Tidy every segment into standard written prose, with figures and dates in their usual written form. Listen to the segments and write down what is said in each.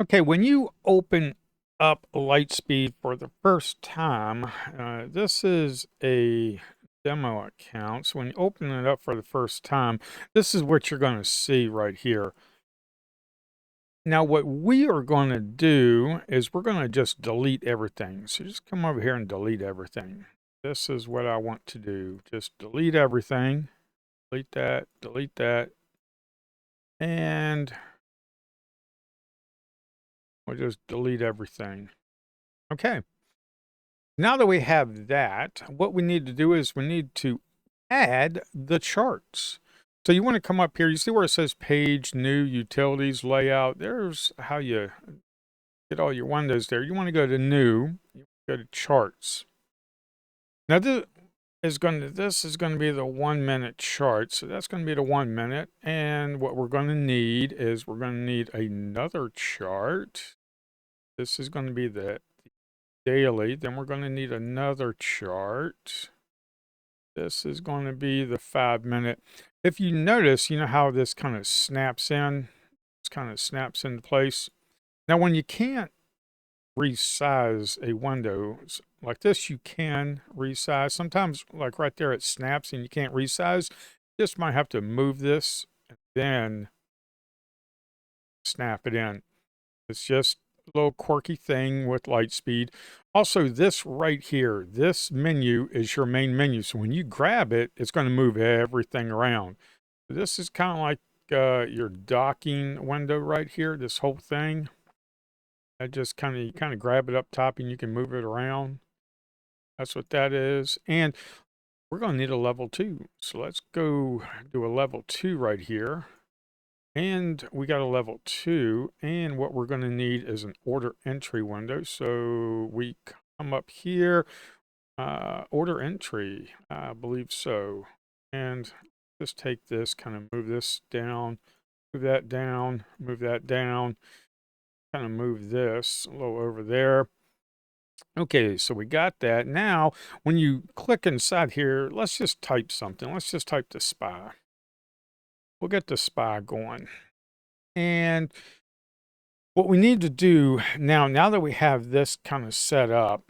Okay, when you open up LightSpeed for the first time, this is a demo account. So when you open it up for the first time, this is what you're going to see right here. Now, what we are going to do is we're going to just delete everything. So just come over here and delete everything. This is what I want to do. Just delete everything. Delete that, and we'll just delete everything. Okay. Now that we have that, what we need to do is we need to add the charts. So you want to come up here, you see where it says page, new, utilities, layout. There's how you get all your windows there. You want to go to new, you go to charts. Now this is going to be the 1 minute chart. So that's going to be the 1 minute. And what we're going to need is we're going to need another chart. This is going to be the daily. Then we're going to need another chart. This is going to be the 5 minute. If you notice, you know how this kind of snaps in? This kind of snaps into place. Now, when you can't resize a window like this, you can resize. Sometimes, like right there, it snaps and you can't resize. You just might have to move this and then snap it in. It's just a little quirky thing with LightSpeed. Also, this right here, this menu is your main menu. So when you grab it, it's going to move everything around. This is kind of like your docking window right here, this whole thing. I just you kind of grab it up top and you can move it around. That's what that is. And we're going to need a level 2. So let's go do a level 2 right here. And we got a level 2, and what we're going to need is an order entry window. So we come up here, order entry, I believe so. And just take this, kind of move this down, move that down, move that down, kind of move this a little over there. Okay, so we got that. Now, when you click inside here, let's just type something. Let's just type the spy. We'll get the spy going. And what we need to do now that we have this kind of set up,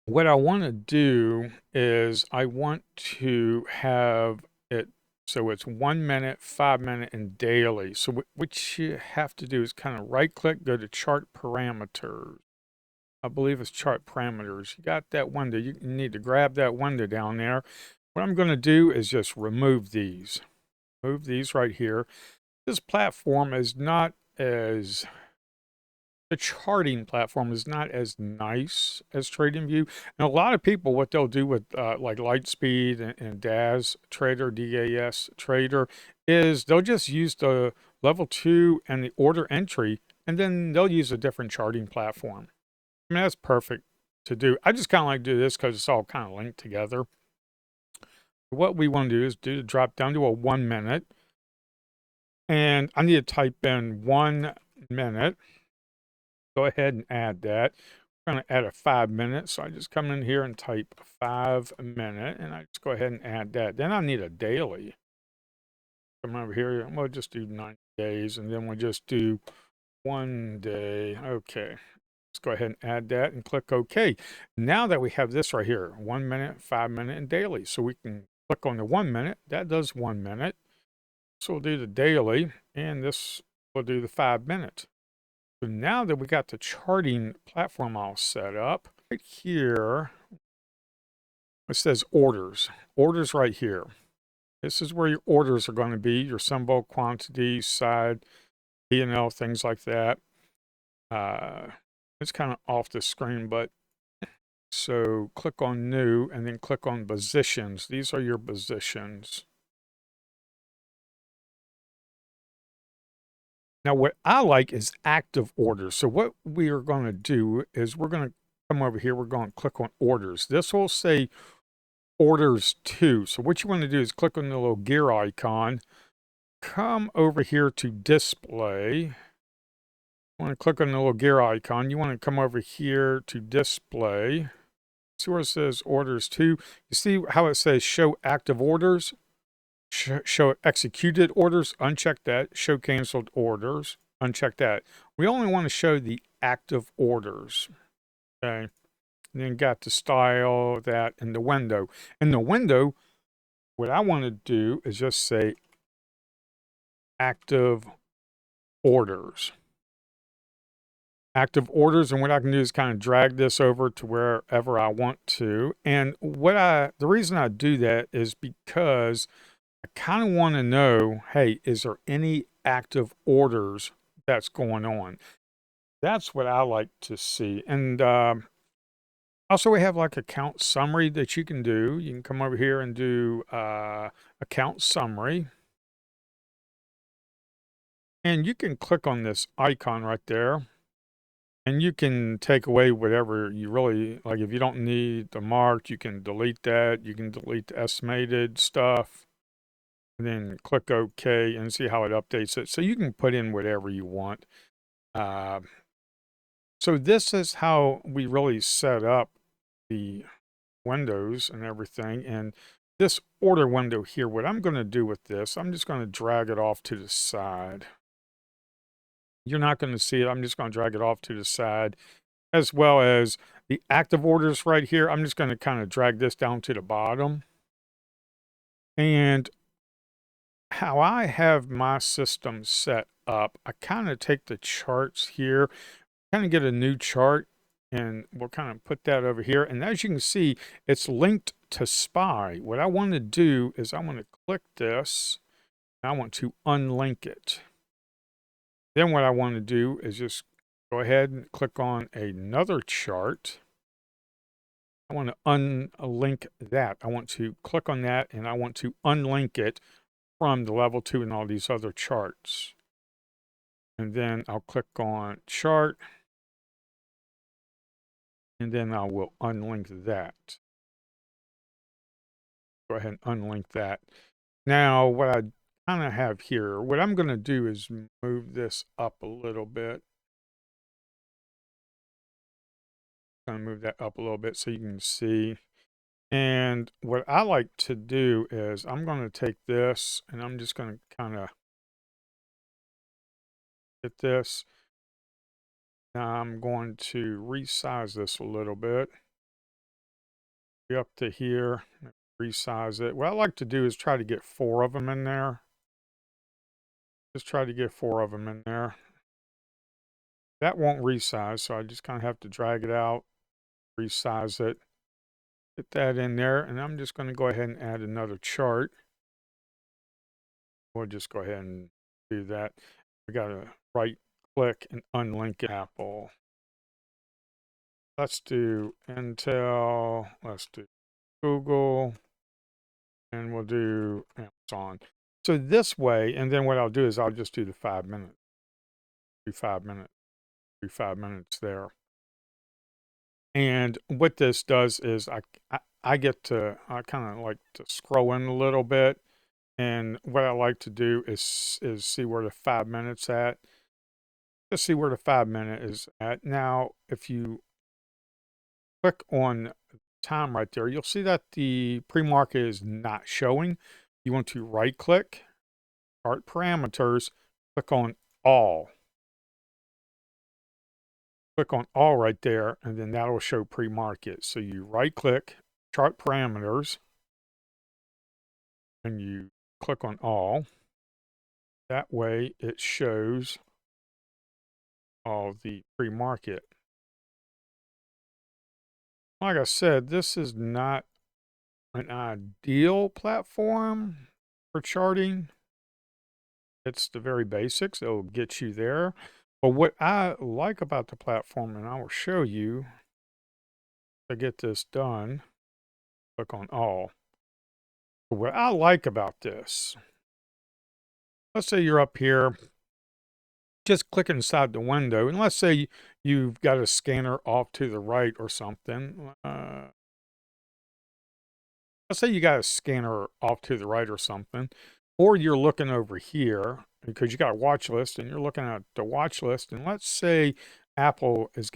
what I want to do is I want to have it so it's 1 minute, 5 minute, and daily. So what you have to do is kind of right click, go to chart parameters. I believe it's chart parameters. You got that window. You need to grab that window down there. What I'm going to do is just remove these. Move these right here. This platform is not as the charting platform is not as nice as TradingView. And a lot of people, what they'll do with like LightSpeed and DAS Trader, DAS Trader, is they'll just use the level 2 and the order entry, and then they'll use a different charting platform. I mean, that's perfect to do. I just kind of like to do this because it's all kind of linked together. What we want to do is drop down to a 1 minute. And I need to type in 1 minute. Go ahead and add that. We're going to add a 5 minute. So I just come in here and type 5 minute. And I just go ahead and add that. Then I need a daily. Come over here. We'll just do 90 days. And then we'll just do 1 day. Okay. Let's go ahead and add that and click OK. Now that we have this right here, 1 minute, 5 minute, and daily. So we can click on the 1 minute. That does 1 minute. So we'll do the daily, and this will do the 5 minute. So now that we got the charting platform all set up, right here, it says orders. Orders right here. This is where your orders are going to be, your symbol, quantity, side, P&L, things like that. It's kind of off the screen, but so click on new and then click on positions. These are your positions. Now, what I like is active orders. So what we are going to do is we're going to come over here. We're going to click on orders. This will say orders to. So what you want to do is click on the little gear icon. Come over here to display. You want to click on the little gear icon. You want to come over here to display. See where it says orders to. You see how it says show active orders? show executed orders, uncheck that. Show canceled orders, uncheck that. We only want to show the active orders. Okay. And then got the style that in the window. In the window, what I want to do is just say active orders. Active orders, and what I can do is kind of drag this over to wherever I want to. And the reason I do that is because I kind of want to know, hey, is there any active orders that's going on? That's what I like to see. And also we have like account summary that you can do. You can come over here and do account summary. And you can click on this icon right there. And you can take away whatever you really like. If you don't need the marked, you can delete that. You can delete the estimated stuff. And then click OK and see how it updates it. So you can put in whatever you want. So this is how we really set up the windows and everything. And this order window here, what I'm going to do with this, I'm just going to drag it off to the side. You're not going to see it. I'm just going to drag it off to the side, as well as the active orders right here. I'm just going to kind of drag this down to the bottom. And how I have my system set up, I kind of take the charts here, kind of get a new chart, and we'll kind of put that over here. And as you can see, it's linked to SPY. What I want to do is I want to click this, and I want to unlink it. Then what I want to do is just go ahead and click on another chart. I want to unlink that. I want to click on that, and I want to unlink it from the level 2 and all these other charts. And then I'll click on chart, and then I will unlink that. Go ahead and unlink that. Now, what I kind of have here, what I'm going to do is move this up a little bit. I'm going to move that up a little bit so you can see. And what I like to do is I'm going to take this and I'm just going to kind of get this. Now I'm going to resize this a little bit. Be up to here, resize it. What I like to do is try to get 4 of them in there. Just try to get 4 of them in there. That won't resize, so I just kind of have to drag it out, resize it, get that in there, and I'm just going to go ahead and add another chart. We'll just go ahead and do that. We got to right click and unlink Apple. Let's do Intel, let's do Google, and we'll do Amazon. So this way, and then what I'll do is I'll just do the 5 minutes. Do 5 minutes. Do 5 minutes there. And what this does is I get to, I kind of like to scroll in a little bit. And what I like to do is see where the 5 minutes at. Just see where the 5 minute is at. Now, if you click on time right there, you'll see that the pre-market is not showing. You want to right click, chart parameters, click on all. Click on all right there, and then that'll show pre-market. So you right click, chart parameters, and you click on all. That way it shows all the pre-market. Like I said, this is not an ideal platform for charting. It's the very basics. It'll get you there. But what I like about the platform, and I will show you to get this done, click on all. But what I like about this, let's say you're up here, just click inside the window, and let's say you've got a scanner off to the right or something. Let's say you got a scanner off to the right or something, or you're looking over here because you got a watch list and you're looking at the watch list. And let's say Apple is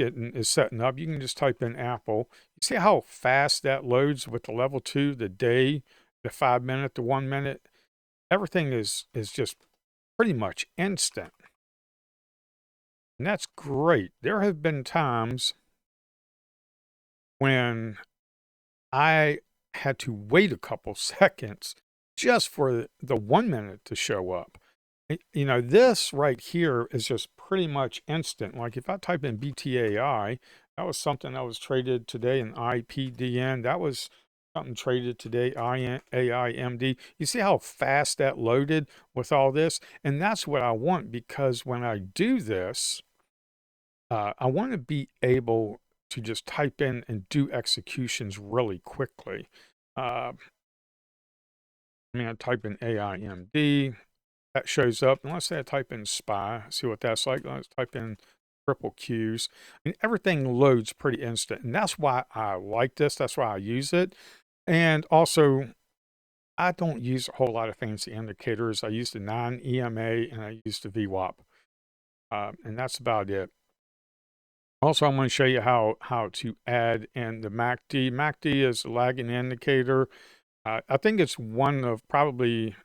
setting up. You can just type in Apple. You see how fast that loads with the level 2, the day, the 5 minute, the 1 minute. everything is just pretty much instant. And that's great. There have been times when I had to wait a couple seconds just for the 1 minute to show up. You know, this right here is just pretty much instant. Like if I type in BTAI, that was something that was traded today in IPDN. That was something traded today, AIMD. You see how fast that loaded with all this? And that's what I want, because when I do this, I want to be able to just type in and do executions really quickly. I type in AIMD, that shows up. And let's say I type in SPY, see what that's like. Let's type in triple Qs. And everything loads pretty instant. And that's why I like this. That's why I use it. And also, I don't use a whole lot of fancy indicators. I use the non-EMA and I use the VWAP. And that's about it. Also, I'm going to show you how to add in the MACD. MACD is a lagging indicator. I think it's probably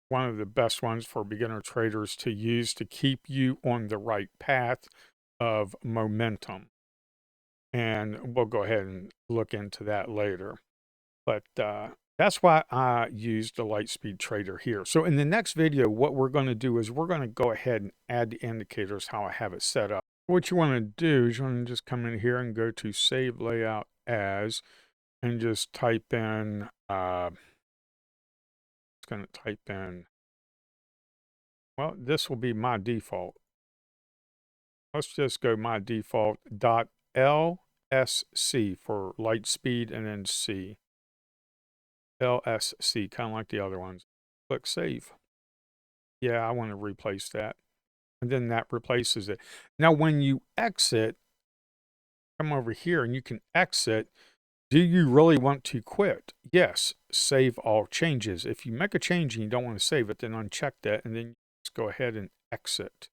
one of the best ones for beginner traders to use to keep you on the right path of momentum. And we'll go ahead and look into that later. But that's why I use the LightSpeed Trader here. So in the next video, what we're going to do is we're going to go ahead and add the indicators how I have it set up. What you want to do is you want to just come in here and go to Save Layout As and just type in, it's going to type in, well, this will be my default. Let's just go my default .LSC for LightSpeed and then C. LSC, kind of like the other ones. Click Save. Yeah, I want to replace that. And then that replaces it. Now, when you exit, come over here and you can exit. Do you really want to quit? Yes, save all changes. If you make a change and you don't want to save it, then uncheck that and then just go ahead and exit.